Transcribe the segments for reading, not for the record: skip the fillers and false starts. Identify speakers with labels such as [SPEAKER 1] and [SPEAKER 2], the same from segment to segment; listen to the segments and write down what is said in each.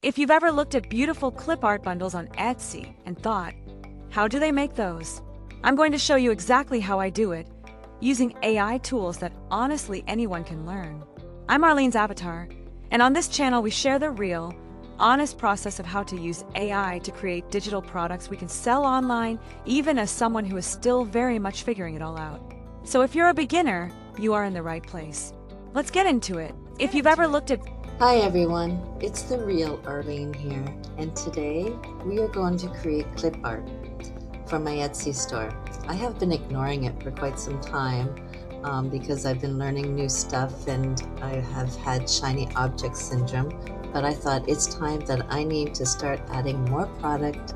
[SPEAKER 1] If you've ever looked at beautiful clip art bundles on Etsy and thought, how do they make those? I'm going to show you exactly how I do it, using AI tools that honestly anyone can learn. I'm Arlene's avatar, and on this channel we share the real, honest process of how to use AI to create digital products we can sell online, even as someone who is still very much figuring it all out. So if you're a beginner, you are in the right place. Let's get into it. If you've ever looked at
[SPEAKER 2] Hi everyone, it's the real Arlene here, and today we are going to create clip art for my Etsy store. I have been ignoring it for quite some time because I've been learning new stuff and I have had shiny object syndrome, but I thought it's time that I need to start adding more product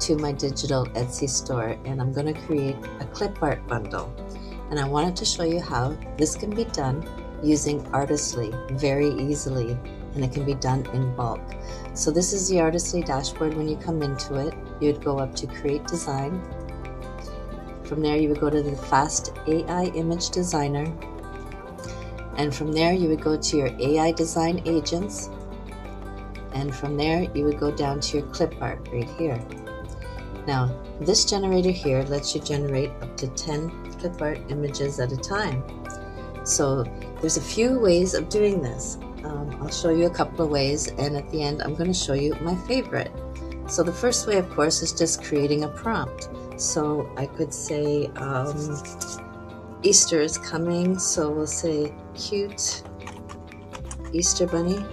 [SPEAKER 2] to my digital Etsy store, and I'm going to create a clip art bundle. And I wanted to show you how this can be done using Artistly very easily, and it can be done in bulk. So this is the Artistly dashboard. When you come into it, you would go up to Create Design. From there you would go to the Fast AI Image Designer, and from there you would go to your AI Design Agents, and from there you would go down to your clip art right here. Now this generator here lets you generate up to 10 clip art images at a time. So there's a few ways of doing this. I'll show you a couple of ways, and at the end I'm going to show you my favorite. So the first way, of course, is just creating a prompt. So I could say Easter is coming, so we'll say cute Easter bunny.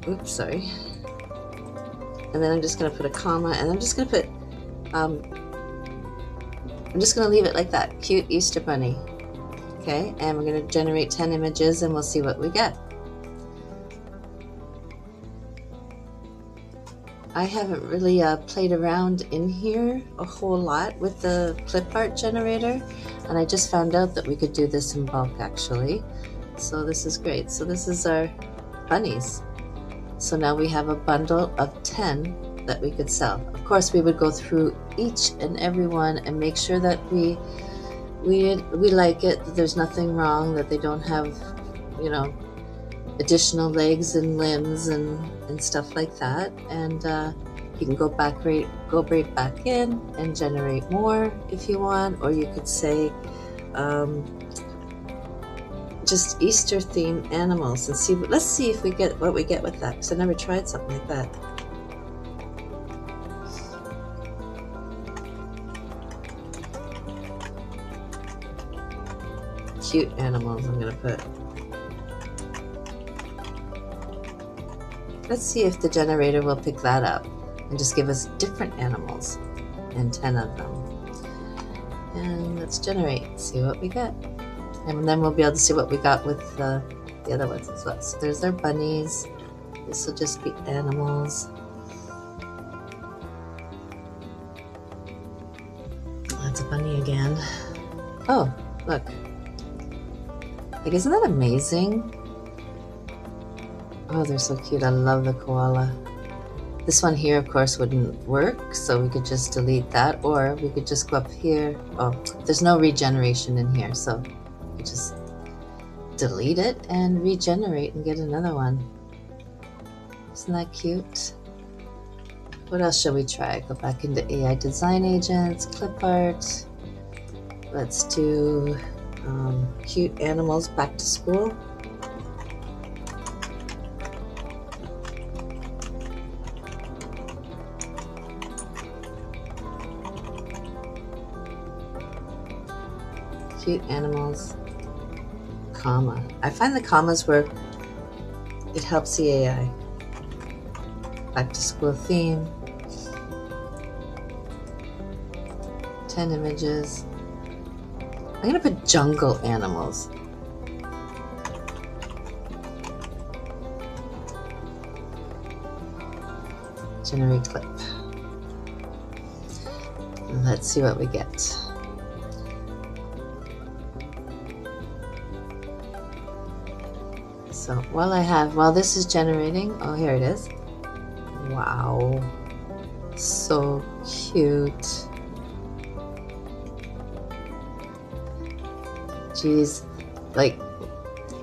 [SPEAKER 2] Oops, sorry. And then I'm just going to put a comma, and I'm just going to put I'm just going to leave it like that, cute Easter bunny. Okay, and we're going to generate 10 images and we'll see what we get. I haven't really played around in here a whole lot with the clip art generator, and I just found out that we could do this in bulk actually. So this is great. So this is our bunnies. So now we have a bundle of 10 that we could sell. Of course, we would go through each and every one and make sure that we like it, that there's nothing wrong, that they don't have, you know, additional legs and limbs and stuff like that. And you can go right back in and generate more if you want, or you could say just Easter themed animals and see. Let's see if we get what we get with that, because I never tried something like that. Cute animals I'm going to put. Let's see if the generator will pick that up and just give us different animals and 10 of them. And let's generate, see what we get. And then we'll be able to see what we got with the other ones as well. So there's our bunnies. This will just be animals. That's a bunny again. Oh, look. Like, isn't that amazing? Oh, they're so cute. I love the koala. This one here, of course, wouldn't work, so we could just delete that, or we could just go up here. Oh, there's no regeneration in here, so we just delete it and regenerate and get another one. Isn't that cute? What else shall we try? Go back into AI Design Agents, Clip Art. Let's do cute animals back to school. Cute animals, comma. I find the commas work. It helps the AI. Back to school theme. 10 images. I'm going to put jungle animals. Generate clip. Let's see what we get. So while this is generating, oh, here it is. Wow. So cute. Geez, like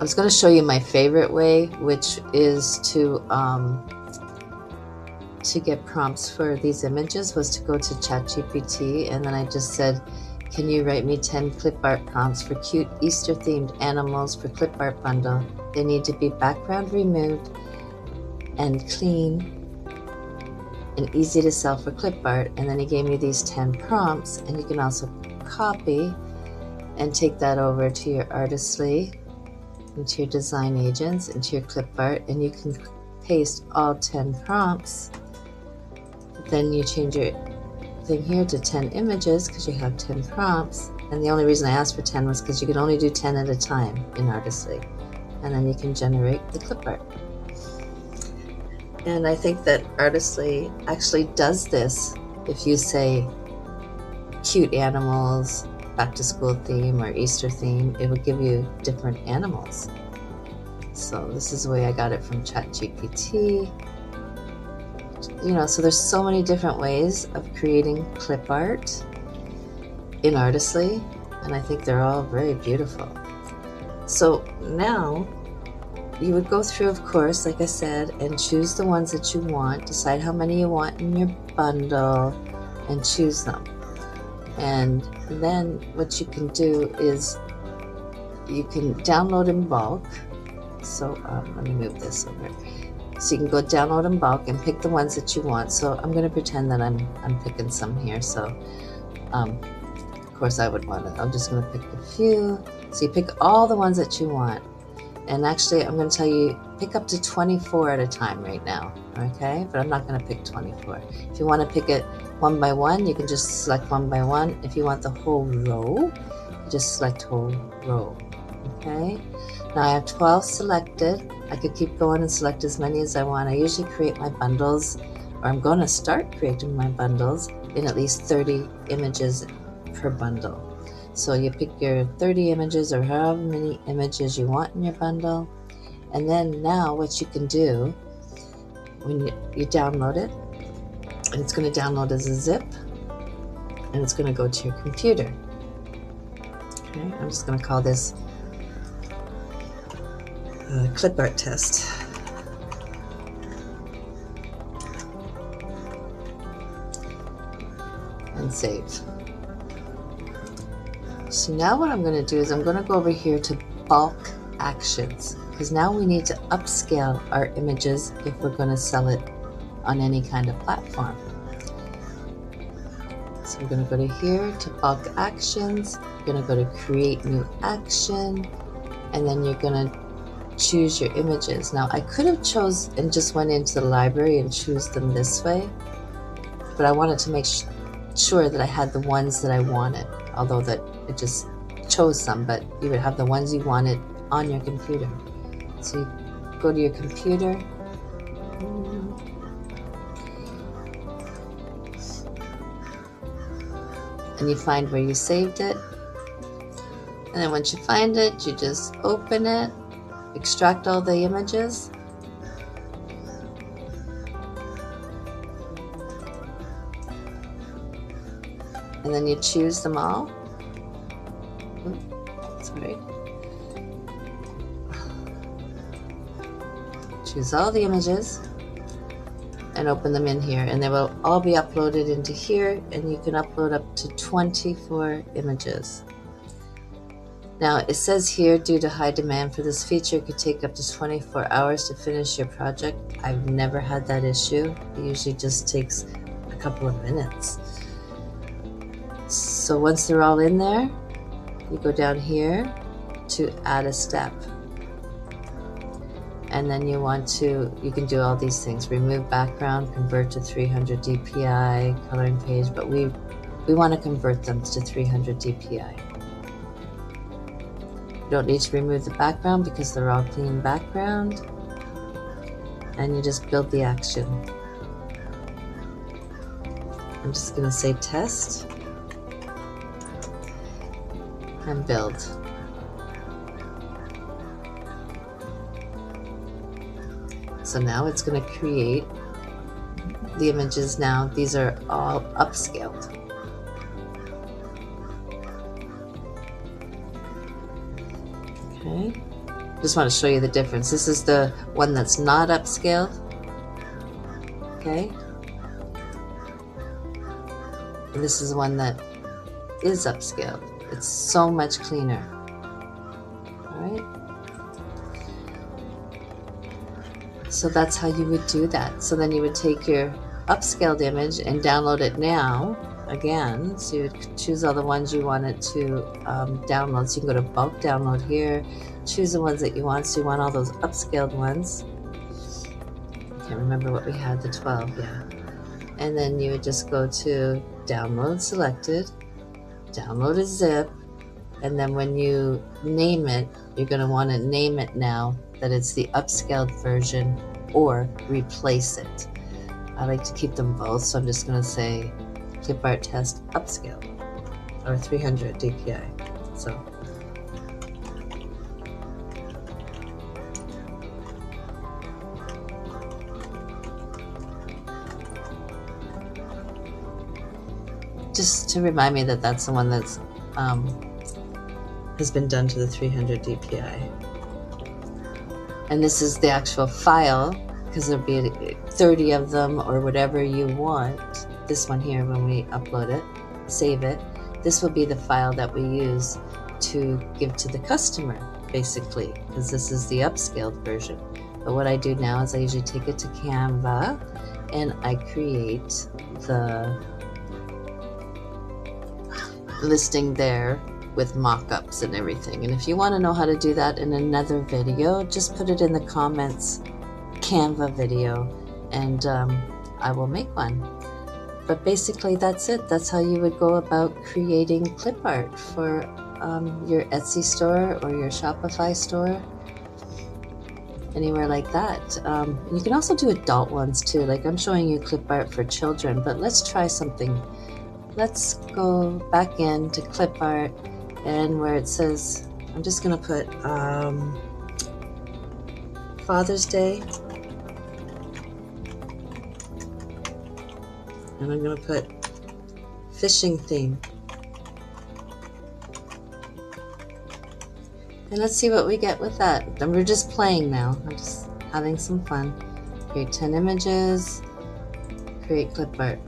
[SPEAKER 2] was going to show you my favorite way, which is to get prompts for these images, was to go to ChatGPT, and then I just said, can you write me 10 clip art prompts for cute Easter themed animals for clip art bundle? They need to be background removed and clean and easy to sell for clip art. And then he gave me these 10 prompts, and you can also copy and take that over to your Artistly, into your design agents, into your clip art, and you can paste all 10 prompts. Then you change your thing here to 10 images because you have 10 prompts, and the only reason I asked for 10 was because you can only do 10 at a time in Artistly, and then you can generate the clip art. And I think that Artistly actually does this. If you say cute animals, back to school theme, or Easter theme, it will give you different animals. So this is the way I got it from ChatGPT. You know, so there's so many different ways of creating clip art in Artistly, and I think they're all very beautiful. So now you would go through, of course, like I said, and choose the ones that you want, decide how many you want in your bundle, and choose them. And then what you can do is you can download in bulk. So let me move this over. So you can go download in bulk and pick the ones that you want. So I'm going to pretend that I'm picking some here. So of course I would want it. I'm just going to pick a few. So you pick all the ones that you want. And actually I'm going to tell you, pick up to 24 at a time right now. Okay, but I'm not going to pick 24. If you want to pick it one by one, you can just select one by one. If you want the whole row, you just select whole row. Okay, now I have 12 selected. I could keep going and select as many as I want. I usually create my bundles, or I'm going to start creating my bundles in at least 30 images per bundle. So you pick your 30 images or however many images you want in your bundle. And then now what you can do, when you download it, and it's going to download as a zip, and it's going to go to your computer. Okay, I'm just going to call this clip art test. And save. So now what I'm going to do is I'm going to go over here to bulk actions, because now we need to upscale our images if we're going to sell it on any kind of platform. So I'm going to go to here to bulk actions. You're going to go to create new action, and then you're going to choose your images. Now I could have chose and just went into the library and choose them this way, but I wanted to make sure that I had the ones that I wanted, although that it just chose some, but you would have the ones you wanted on your computer. So you go to your computer, and you find where you saved it, and then once you find it, you just open it, extract all the images, and then you choose them all. Sorry. Choose all the images and open them in here, and they will all be uploaded into here, and you can upload up to 24 images. Now it says here, due to high demand for this feature, it could take up to 24 hours to finish your project. I've never had that issue. It usually just takes a couple of minutes. So once they're all in there, you go down here to add a step. And then you can do all these things. Remove background, convert to 300 dpi, coloring page, but we want to convert them to 300 dpi. You don't need to remove the background because they're all clean background. And you just build the action. I'm just going to say test and build. So now it's going to create the images. Now these are all upscaled. Okay. Just want to show you the difference. This is the one that's not upscaled. Okay. And this is the one that is upscaled. It's so much cleaner. Alright. So that's how you would do that. So then you would take your upscaled image and download it now again. So you would choose all the ones you wanted to download. So you can go to bulk download here, choose the ones that you want. So you want all those upscaled ones. I can't remember what we had, the 12, yeah. And then you would just go to download selected, download a zip, and then when you name it, you're going to want to name it now that it's the upscaled version or replace it. I like to keep them both, so I'm just going to say Clipart test upscale or 300 DPI. So just to remind me that that's the one that's has been done to the 300 DPI. And this is the actual file, because there'll be 30 of them or whatever you want. This one here, when we upload it, save it, this will be the file that we use to give to the customer, basically, because this is the upscaled version. But what I do now is I usually take it to Canva and I create the listing there with mock-ups and everything. And if you want to know how to do that in another video, just put it in the comments, Canva video, and I will make one. But basically that's it. That's how you would go about creating clip art for your Etsy store or your Shopify store, anywhere like that. You can also do adult ones too, like I'm showing you clip art for children, but let's try something. Let's go back into clip art, and where it says, I'm just gonna put Father's Day, and I'm gonna put fishing theme, and let's see what we get with that. And we're just playing now. I'm just having some fun. Create 10 images, create clip art.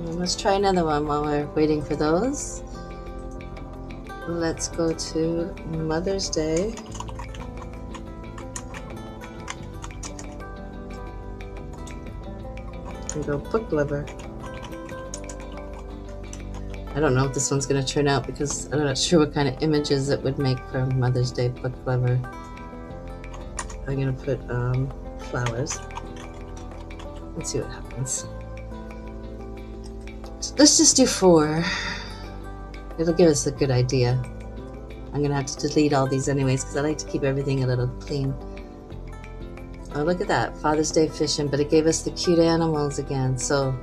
[SPEAKER 2] Let's try another one while we're waiting for those. Let's go to Mother's Day. And go book lover. I don't know if this one's going to turn out because I'm not sure what kind of images it would make for Mother's Day book lover. I'm going to put flowers. Let's see what happens. Let's just do 4. It'll give us a good idea. I'm gonna have to delete all these anyways because I like to keep everything a little clean. Oh, look at that, Father's Day fishing, but it gave us the cute animals again. So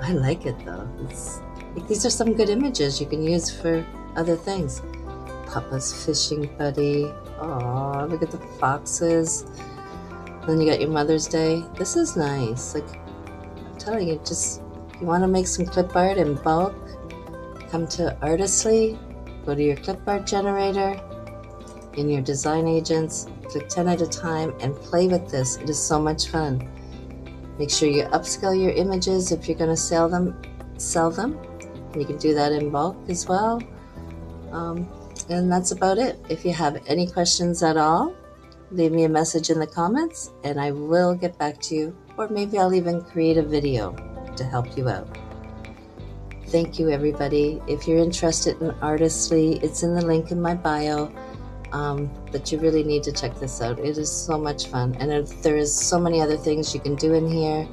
[SPEAKER 2] I like it though. These are some good images you can use for other things. Papa's fishing buddy. Oh, look at the foxes. Then you got your Mother's Day. This is nice. Like I'm telling you, just you want to make some clip art in bulk, come to Artistly, go to your clip art generator, in your design agents, click 10 at a time and play with this. It is so much fun. Make sure you upscale your images if you're going to sell them. And you can do that in bulk as well. And that's about it. If you have any questions at all, leave me a message in the comments and I will get back to you, or maybe I'll even create a video to help you out. Thank you everybody. If you're interested in Artistly, it's in the link in my bio, but you really need to check this out. It is so much fun, and there is so many other things you can do in here.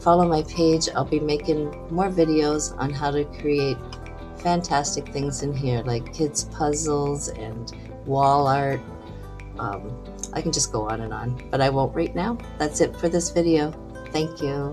[SPEAKER 2] Follow my page. I'll be making more videos on how to create fantastic things in here, like kids puzzles and wall art. I can just go on and on, but I won't right now. That's it for this video. Thank you.